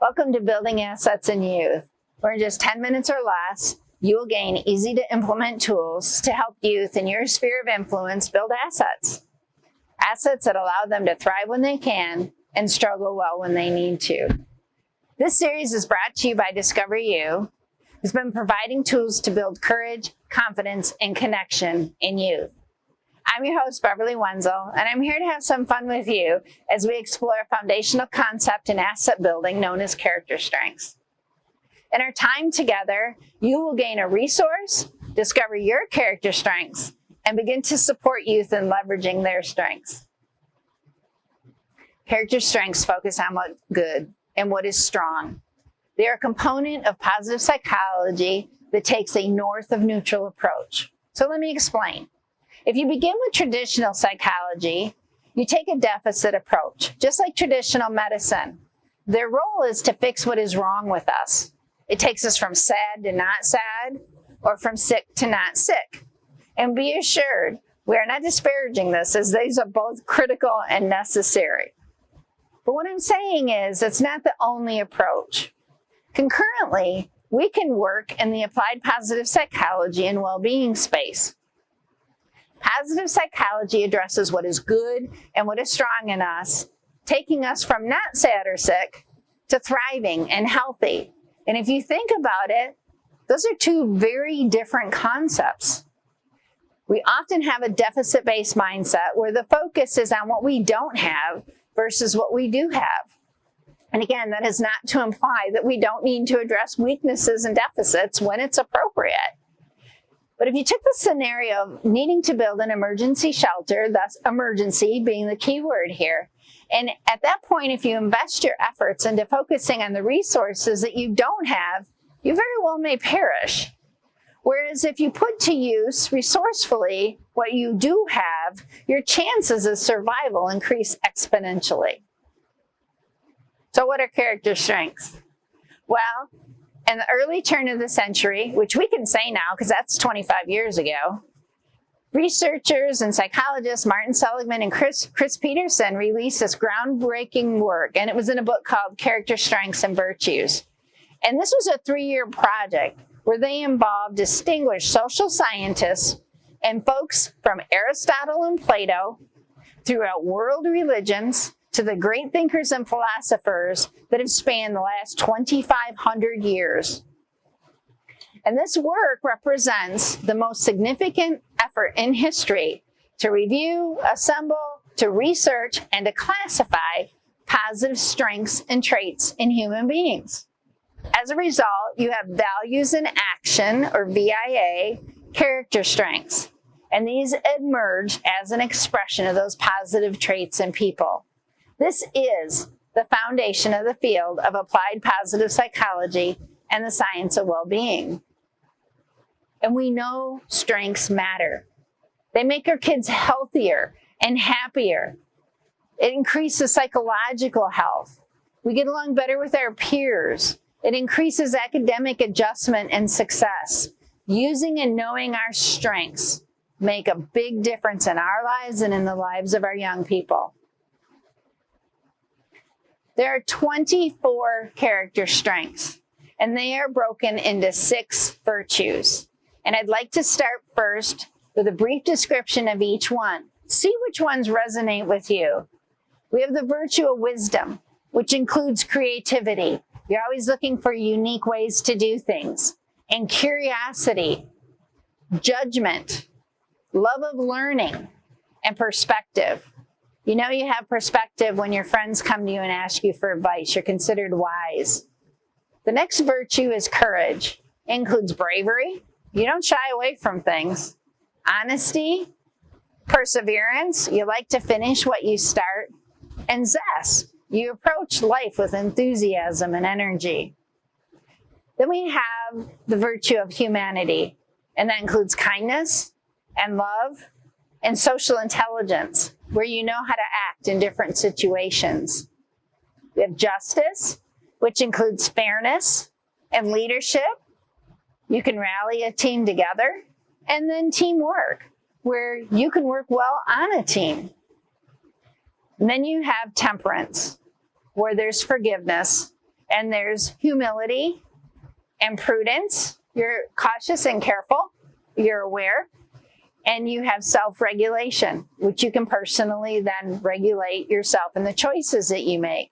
Welcome to Building Assets in Youth, where in just 10 minutes or less, you will gain easy-to-implement tools to help youth in your sphere of influence build assets. Assets that allow them to thrive when they can and struggle well when they need to. This series is brought to you by Discover You, who's been providing tools to build courage, confidence, and connection in youth. I'm your host, Beverlee Wenzel, and I'm here to have some fun with you as we explore a foundational concept in asset building known as character strengths. In our time together, you will gain a resource, discover your character strengths, and begin to support youth in leveraging their strengths. Character strengths focus on what's good and what is strong. They are a component of positive psychology that takes a north of neutral approach. So let me explain. If you begin with traditional psychology, you take a deficit approach, just like traditional medicine. Their role is to fix what is wrong with us. It takes us from sad to not sad, or from sick to not sick. And be assured, we are not disparaging this, as these are both critical and necessary. But what I'm saying is, it's not the only approach. Concurrently, we can work in the applied positive psychology and well-being space. Positive psychology addresses what is good and what is strong in us, taking us from not sad or sick to thriving and healthy. And if you think about it, those are two very different concepts. We often have a deficit-based mindset where the focus is on what we don't have versus what we do have. And again, that is not to imply that we don't need to address weaknesses and deficits when it's appropriate. But if you took the scenario of needing to build an emergency shelter, thus emergency being the key word here, and at that point, if you invest your efforts into focusing on the resources that you don't have, you very well may perish. Whereas if you put to use resourcefully what you do have, your chances of survival increase exponentially. So what are character strengths? Well, in the early turn of the century, which we can say now because that's 25 years ago, researchers and psychologists Martin Seligman and Chris Peterson released this groundbreaking work, and it was in a book called Character Strengths and Virtues. And this was a 3-year project where they involved distinguished social scientists and folks from Aristotle and Plato throughout world religions to the great thinkers and philosophers that have spanned the last 2,500 years. And this work represents the most significant effort in history to review, assemble, to research, and to classify positive strengths and traits in human beings. As a result, you have values in action, or VIA, character strengths. And these emerge as an expression of those positive traits in people. This is the foundation of the field of applied positive psychology and the science of well-being. And we know strengths matter. They make our kids healthier and happier. It increases psychological health. We get along better with our peers. It increases academic adjustment and success. Using and knowing our strengths make a big difference in our lives and in the lives of our young people. There are 24 character strengths, and they are broken into 6 virtues. And I'd like to start first with a brief description of each one. See which ones resonate with you. We have the virtue of wisdom, which includes creativity. You're always looking for unique ways to do things. And curiosity, judgment, love of learning, and perspective. You know you have perspective when your friends come to you and ask you for advice. You're considered wise. The next virtue is courage. It includes bravery. You don't shy away from things. Honesty, perseverance. You like to finish what you start. And zest. You approach life with enthusiasm and energy. Then we have the virtue of humanity. And that includes kindness and love and social intelligence, where you know how to act in different situations. We have justice, which includes fairness and leadership. You can rally a team together. And then teamwork, where you can work well on a team. And then you have temperance, where there's forgiveness And there's humility and prudence. You're cautious and careful. You're aware. And you have self-regulation, which you can personally then regulate yourself and the choices that you make.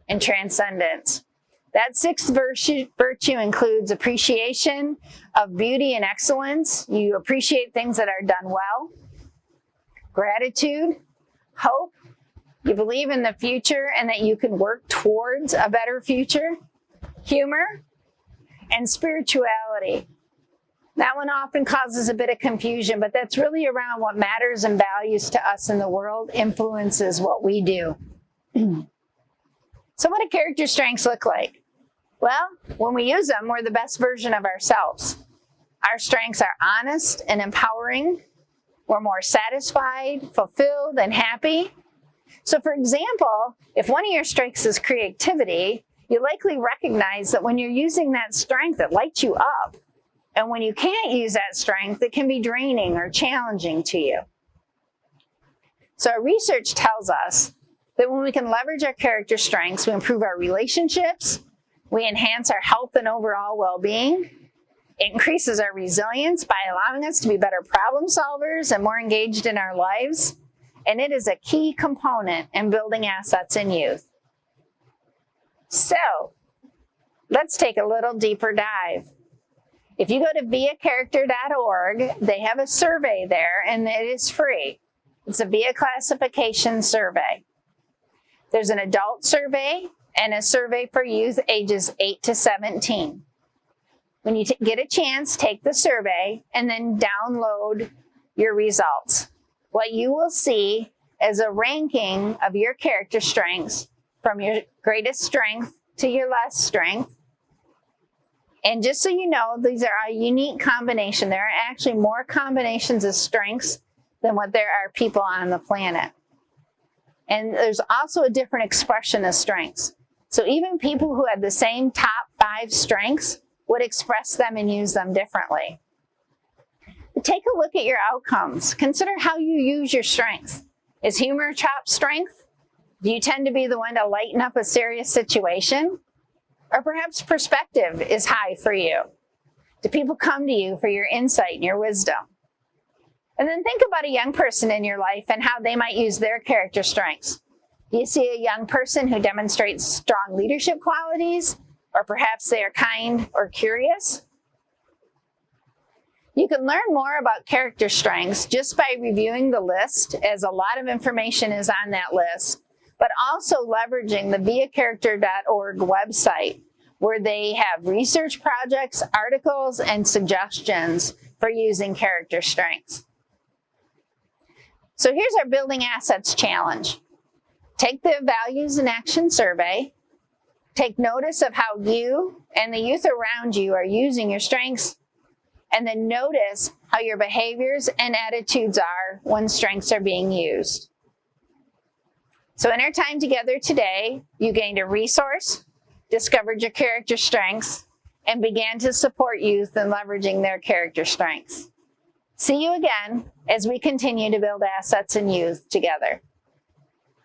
And transcendence. That sixth virtue includes appreciation of beauty and excellence. You appreciate things that are done well. Gratitude, hope. You believe in the future and that you can work towards a better future. Humor and spirituality. That one often causes a bit of confusion, but that's really around what matters and values to us in the world influences what we do. So what do character strengths look like? Well, when we use them, we're the best version of ourselves. Our strengths are honest and empowering. We're more satisfied, fulfilled, and happy. So for example, if one of your strengths is creativity, you likely recognize that when you're using that strength, it lights you up. And when you can't use that strength, it can be draining or challenging to you. So our research tells us that when we can leverage our character strengths, we improve our relationships, we enhance our health and overall well-being. It increases our resilience by allowing us to be better problem solvers and more engaged in our lives. And it is a key component in building assets in youth. So, let's take a little deeper dive. If you go to viacharacter.org, they have a survey there, and it is free. It's a VIA classification survey. There's an adult survey and a survey for youth ages 8 to 17. When you get a chance, take the survey and then download your results. What you will see is a ranking of your character strengths from your greatest strength to your less strength. And just so you know, these are a unique combination. There are actually more combinations of strengths than what there are people on the planet. And there's also a different expression of strengths. So even people who have the same top 5 strengths would express them and use them differently. Take a look at your outcomes. Consider how you use your strengths. Is humor a top strength? Do you tend to be the one to lighten up a serious situation? Or perhaps perspective is high for you. Do people come to you for your insight and your wisdom? And then think about a young person in your life and how they might use their character strengths. Do you see a young person who demonstrates strong leadership qualities? Or perhaps they are kind or curious? You can learn more about character strengths just by reviewing the list, as a lot of information is on that list, but also leveraging the viacharacter.org website, where they have research projects, articles, and suggestions for using character strengths. So here's our Building Assets Challenge. Take the Values and Action survey. Take notice of how you and the youth around you are using your strengths, and then notice how your behaviors and attitudes are when strengths are being used. So in our time together today, you gained a resource, discovered your character strengths, and began to support youth in leveraging their character strengths. See you again as we continue to build assets in youth together.